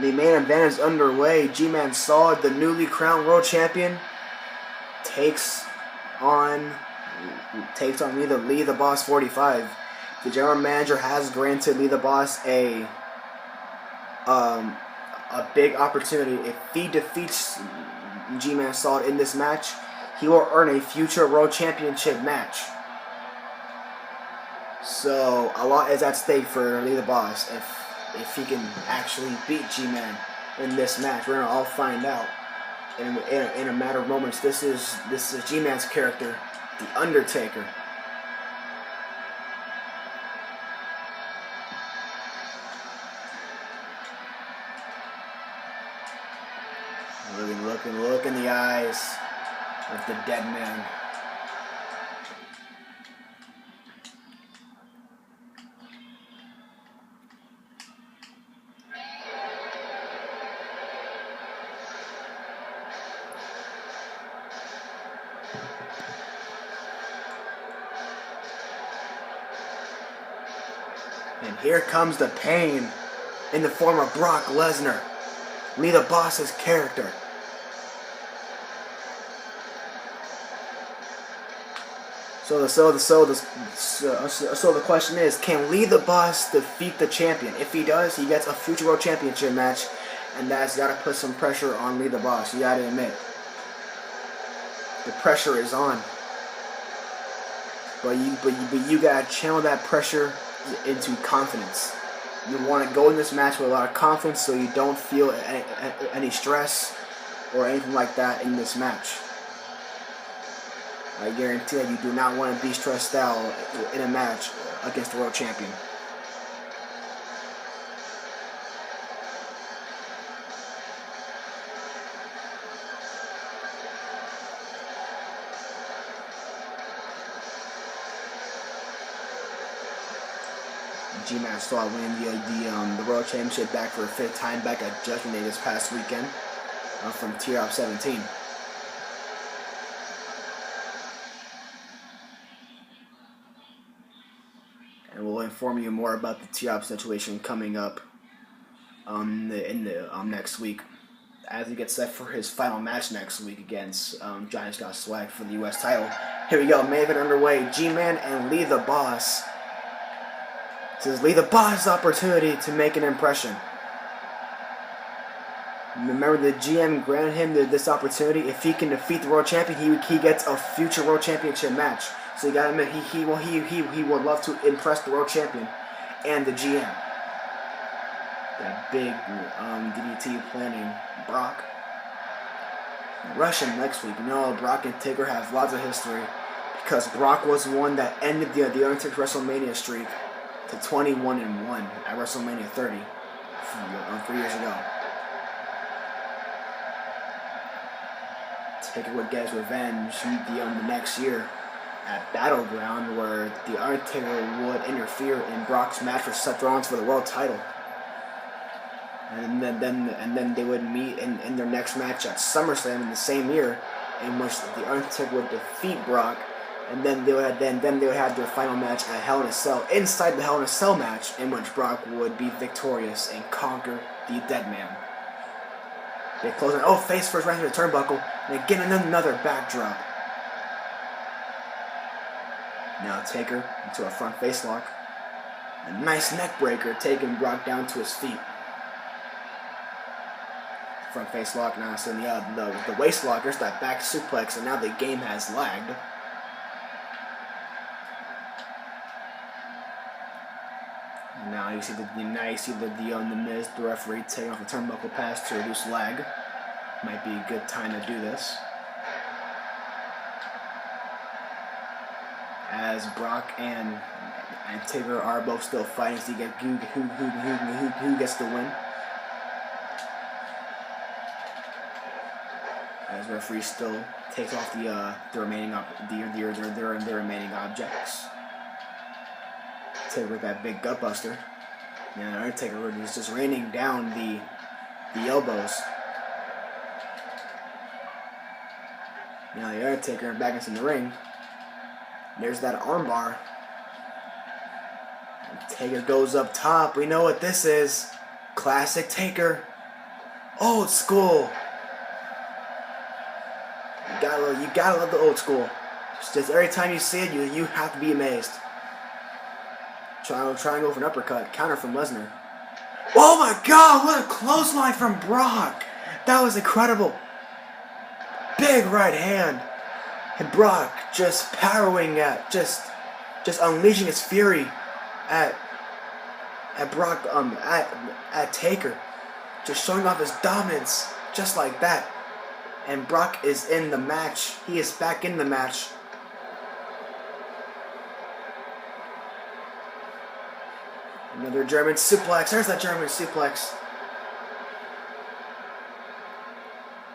The main event is underway. GmanSolid, the newly crowned world champion, takes on Leetheboss45. The general manager has granted Leetheboss a big opportunity. If he defeats GmanSolid in this match, he will earn a future world championship match. So a lot is at stake for Leetheboss if he can actually beat G-Man in this match. We're gonna all find out in a matter of moments. This is G-Man's character, the Undertaker. Look in the eyes of the dead man. And here comes the pain in the form of Brock Lesnar, Leetheboss's character. So the question is, can Leetheboss defeat the champion? If he does, he gets a future world championship match, and that's got to put some pressure on Leetheboss. You got to admit, the pressure is on. But you got to channel that pressure into confidence. You want to go in this match with a lot of confidence, so you don't feel any stress or anything like that in this match. I guarantee that you do not want to be stressed out in a match against the world champion. GmanSolid winning the world championship back for a 5th time back at Judgment Day this past weekend from Tier 17. And we'll inform you more about the T-Op situation coming up next week, as he gets set for his final match next week against Johnny Scott Swag for the U.S. title. Here we go, main event underway. G-Man and Leetheboss. This is Leetheboss' opportunity to make an impression. Remember, the GM granted him this opportunity. If he can defeat the world champion, he gets a future world championship match. So you gotta admit, he would love to impress the world champion and the GM. That big DDT planning, Brock. Rush him next week. You know, Brock and Taker have lots of history, because Brock was the one that ended the Undertaker's WrestleMania streak to 21-1 at WrestleMania 30 3 years ago. Taker would get his revenge the next year at Battleground, where the Undertaker would interfere in Brock's match with Seth Rollins for the world title. And then they would meet in their next match at SummerSlam in the same year, in which the Undertaker would defeat Brock, and then they would have their final match at Hell in a Cell, inside the Hell in a Cell match, in which Brock would be victorious and conquer the Dead Man. They close on, face first right into the turnbuckle, and again another backdrop. Now Taker into a front face lock. A nice neck breaker, taking Brock down to his feet. Front face lock, now so the waist lock, there's that back suplex, and now the game has lagged. And now you see the Miz, the referee, taking off the turnbuckle pass to reduce lag. Might be a good time to do this. As Brock and Taker are both still fighting to get who gets the win. As referee still takes off the remaining remaining objects. Taker with that big gut buster. And Undertaker is just raining down the elbows. Now the Undertaker back into the ring. There's that armbar. Taker goes up top. We know what this is. Classic Taker. Old school. You gotta love the old school. Just every time you see it, you have to be amazed. Try and go for an uppercut. Counter from Lesnar. Oh my God! What a clothesline from Brock! That was incredible. Big right hand, and Brock just powering at, just unleashing his fury at Brock, at Taker, just showing off his dominance, just like that. And Brock is in the match. He is back in the match. Another German suplex. There's that German suplex.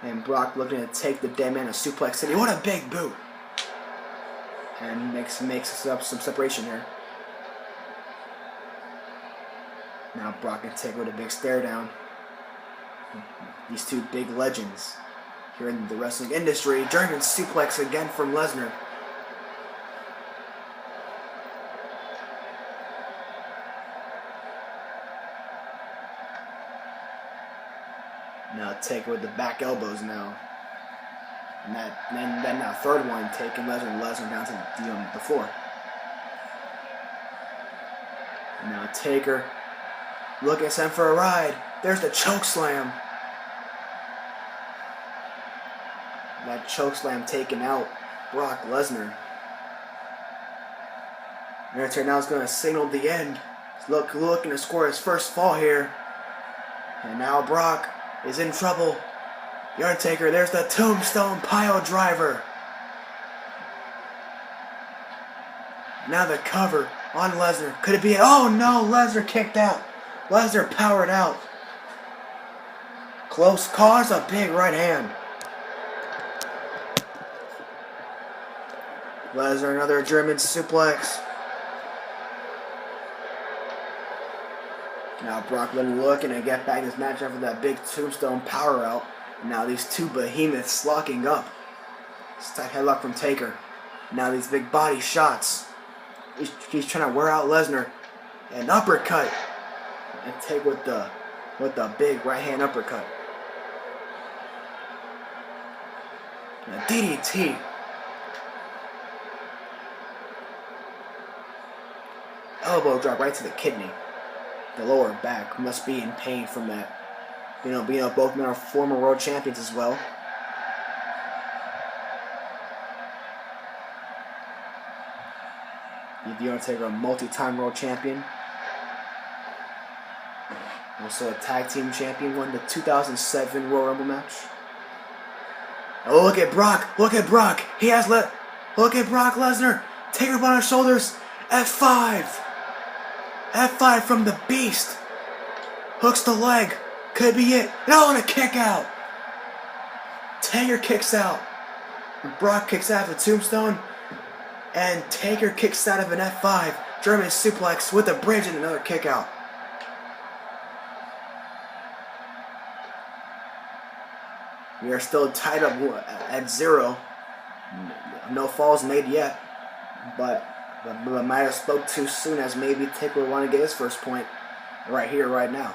And Brock looking to take the dead man to Suplex City. What a big boot! And makes up some separation here. Now Brock and Taker with a big stare down. These two big legends here in the wrestling industry. German suplex again from Lesnar. Now Taker with the back elbows now. And then now third one, taking Lesnar down to the floor. And now Taker looking to send for a ride. There's the choke slam. That choke slam taking out Brock Lesnar. Undertaker now is going to signal the end. He's looking to score his first fall here. And now Brock is in trouble. The Undertaker, there's the Tombstone Pile Driver. Now the cover on Lesnar. Could it be? Oh no, Lesnar kicked out. Lesnar powered out. Close call, it's a big right hand. Lesnar, another German suplex. Now Brock looking to get back in this match after that big Tombstone power out. Now these two behemoths locking up. Tight headlock from Taker. Now these big body shots. He's trying to wear out Lesnar. An uppercut. And Taker with the big right hand uppercut. Now DDT. Elbow drop right to the kidney. The lower back must be in pain from that. Both men are former world champions as well. The Undertaker, a multi-time world champion. Also a tag team champion, won the 2007 Royal Rumble match. Oh, look at Brock! Look at Brock! Look at Brock Lesnar! Taker on his shoulders. F5. F5 from the Beast. Hooks the leg. Could be it. No, and a kick out. Taker kicks out. Brock kicks out of the Tombstone. And Taker kicks out of an F5. German suplex with a bridge and another kick out. We are still tied up at 0. No falls made yet. But might have spoke too soon, as maybe Taker would want to get his first point right here, right now.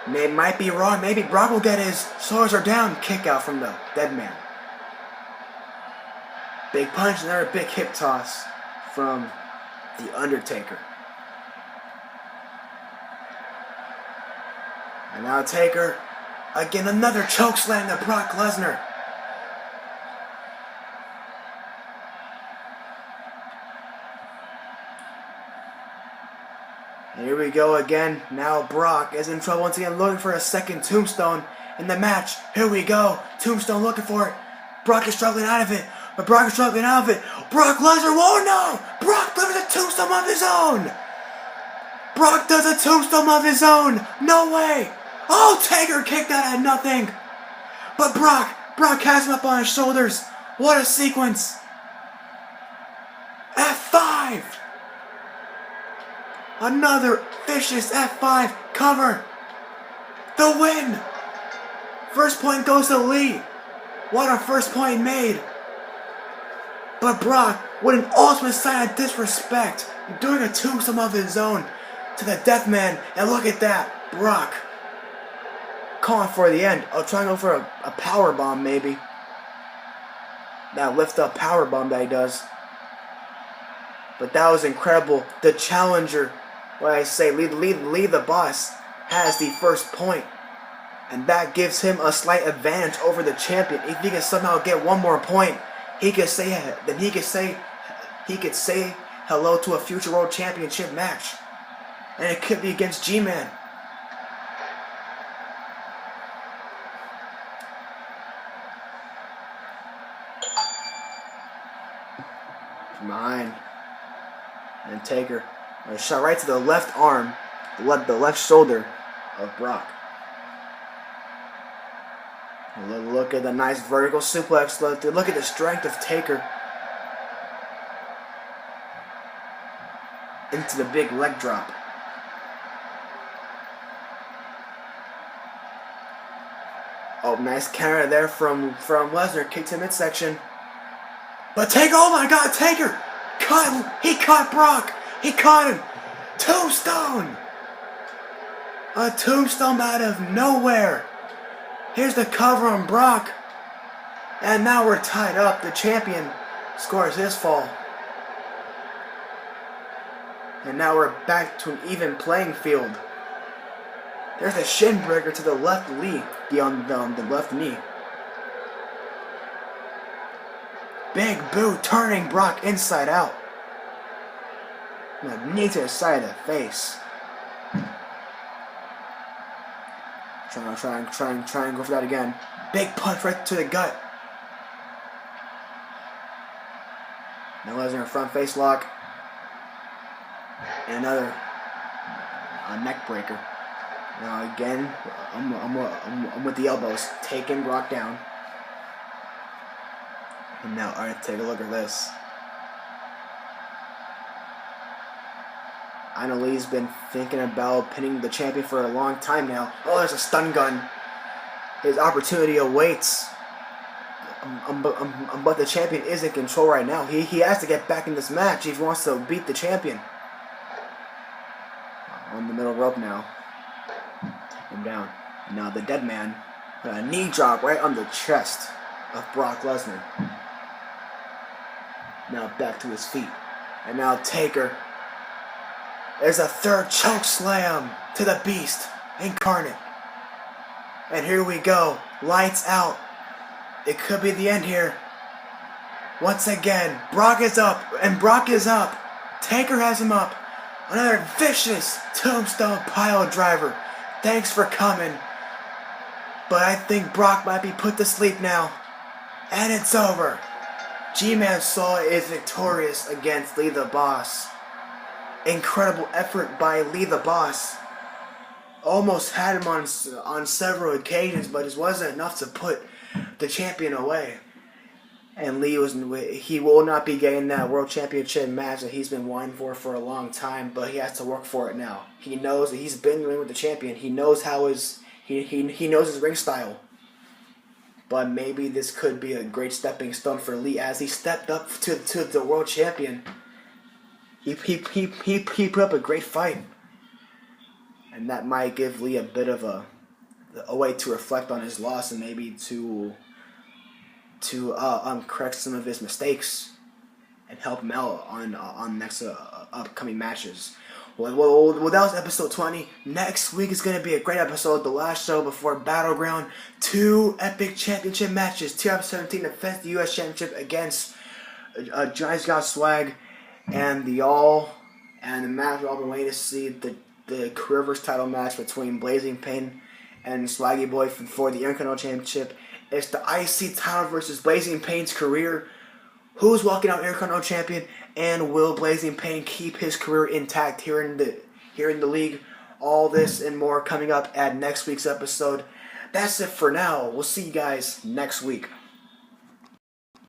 Might be wrong. Maybe Brock will get his shoulders are down kick out from the dead man. Big punch, another big hip toss from the Undertaker. And now Taker, again another choke slam to Brock Lesnar. Here we go again. Now Brock is in trouble once again, looking for a second Tombstone in the match. Here we go. Tombstone looking for it. Brock is struggling out of it. But Brock is struggling out of it. Brock Lesnar, oh no! Brock does a Tombstone of his own! Brock does a Tombstone of his own! No way! Oh, Taker kicked out at nothing! But Brock has him up on his shoulders. What a sequence! F5! Another vicious F5 cover. The win. First point goes to Lee. What a first point made. But Brock, with an ultimate sign of disrespect, doing a tombstone of his own to the death man. And look at that. Brock calling for the end. I'll try and go for a power bomb maybe. That lift up power bomb that he does. But that was incredible. The challenger, what I say, Lee the Boss has the first point. And that gives him a slight advantage over the champion. If he can somehow get one more point, he could say hello to a future world championship match. And it could be against G-Man. Mine. And Taker. A shot right to the left arm, the left shoulder of Brock. Look at the nice vertical suplex. Look at the strength of Taker. Into the big leg drop. Oh, nice counter there from Lesnar. Kicked him midsection. But Taker, oh my God, Taker! He caught Brock! He caught him! Tombstone! A tombstone out of nowhere! Here's the cover on Brock. And now we're tied up. The champion scores his fall. And now we're back to an even playing field. There's a shin breaker to the left knee, the left knee. Big boot turning Brock inside out. And a knee to the side of the face. Try and go for that again. Big punch right to the gut. Now Lesnar a front face lock. And another neck breaker. Now again, I'm with the elbows, taking Brock down. And now, alright, take a look at this. I know Lee's been thinking about pinning the champion for a long time now. Oh, there's a stun gun. His opportunity awaits. But the champion is in control right now. He has to get back in this match if he wants to beat the champion. On the middle rope now. Take him down. Now the dead man. A knee drop right on the chest of Brock Lesnar. Now back to his feet. And now Taker. There's a third choke slam to the beast incarnate. And here we go. Lights out. It could be the end here. Once again, Brock is up. And Brock is up. Taker has him up. Another vicious tombstone pile driver. Thanks for coming. But I think Brock might be put to sleep now. And it's over. GmanSolid is victorious against Lee the Boss. Incredible effort by Lee the Boss. Almost had him on several occasions, but it wasn't enough to put the champion away. And he will not be getting that world championship match that he's been wanting for a long time, but he has to work for it now. He knows that he's been in the ring with the champion. He knows he knows his ring style. But maybe this could be a great stepping stone for Lee as he stepped up to the world champion. He put up a great fight. And that might give Lee a bit of a way to reflect on his loss and maybe to correct some of his mistakes and help him out on next upcoming matches. Well, that was episode 20. Next week is going to be a great episode, the last show before Battleground. 2 epic championship matches. Tier 17 defends the U.S. Championship against Giants Got Swag and the match we've all been waiting to see, the career versus title match between Blazing Pain and Swaggy Boy for the Intercontinental Championship. It's the IC title versus Blazing Pain's career. Who's walking out Intercontinental Champion, and will Blazing Pain keep his career intact here in the league? All this and more coming up at next week's episode. That's it for now. We'll see you guys next week.